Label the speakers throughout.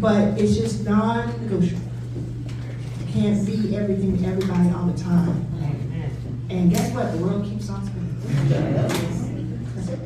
Speaker 1: but it's just non-negotiable. You can't be everything to everybody all the time. And guess what? The world keeps on spinning. That's it.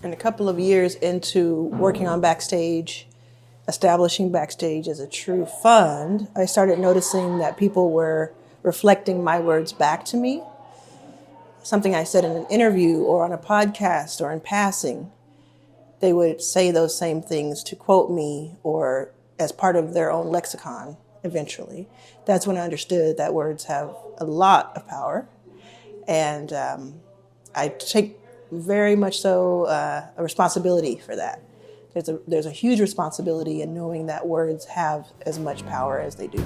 Speaker 2: And a couple of years into working on Backstage, establishing Backstage as a true fund, I started noticing that people were reflecting my words back to me. Something I said in an interview or on a podcast or in passing, they would say those same things to quote me or as part of their own lexicon eventually. That's when I understood that words have a lot of power. And I take very much so a responsibility for that. There's a huge responsibility in knowing that words have as much power as they do.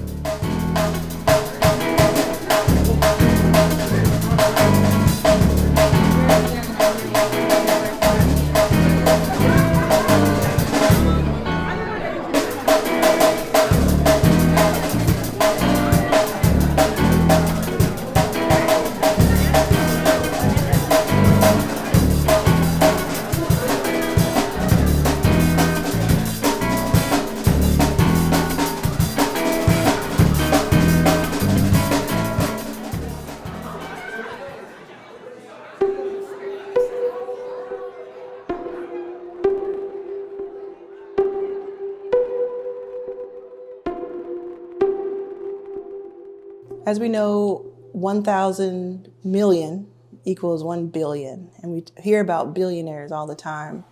Speaker 2: As we know, 1,000 million equals 1 billion, and we hear about billionaires all the time.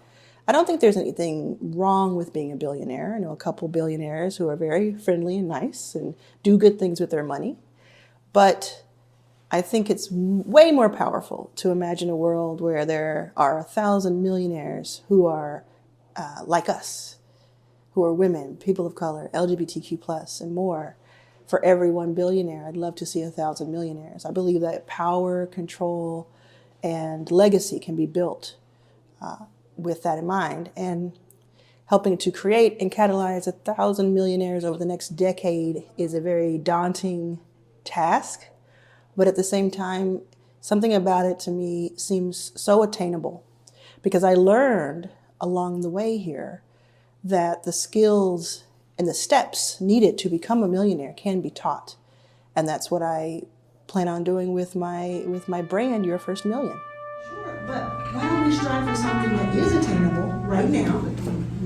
Speaker 2: I don't think there's anything wrong with being a billionaire. I know a couple billionaires who are very friendly and nice and do good things with their money. But I think it's way more powerful to imagine a world where there are 1,000 millionaires who are like us, who are women, people of color, LGBTQ+, and more. For every 1 billionaire, I'd love to see 1,000 millionaires. I believe that power, control, and legacy can be built with that in mind. And helping to create and catalyze 1,000 millionaires over the next decade is a very daunting task. But at the same time, something about it to me seems so attainable, because I learned along the way here that the skills and the steps needed to become a millionaire can be taught. And that's what I plan on doing with my brand, Your First Million.
Speaker 1: Sure, but why don't we strive for something that is attainable right now?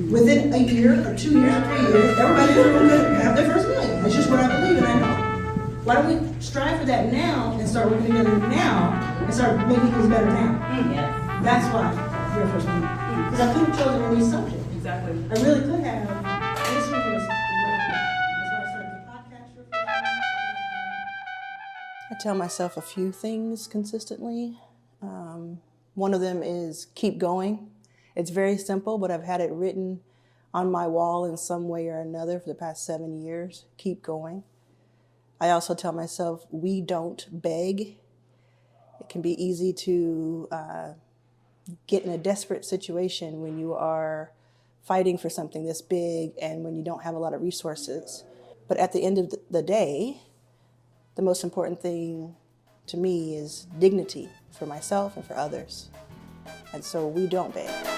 Speaker 1: Within a year or 2 years or 3 years, everybody in the room could have their first million. That's just what I believe and I know. Why don't we strive for that now and start working together now and start making things better now?
Speaker 3: Yes.
Speaker 1: That's why Your First Million. Because I could have chosen any subject.
Speaker 3: Exactly.
Speaker 1: I really could have. This one was, that's why I started the podcast. Your First Million.
Speaker 2: I tell myself a few things consistently. One of them is keep going. It's very simple, but I've had it written on my wall in some way or another for the past 7 years. Keep going. I also tell myself we don't beg. It can be easy to get in a desperate situation when you are fighting for something this big and when you don't have a lot of resources. But at the end of the day, the most important thing to me is dignity for myself and for others. And so we don't beg.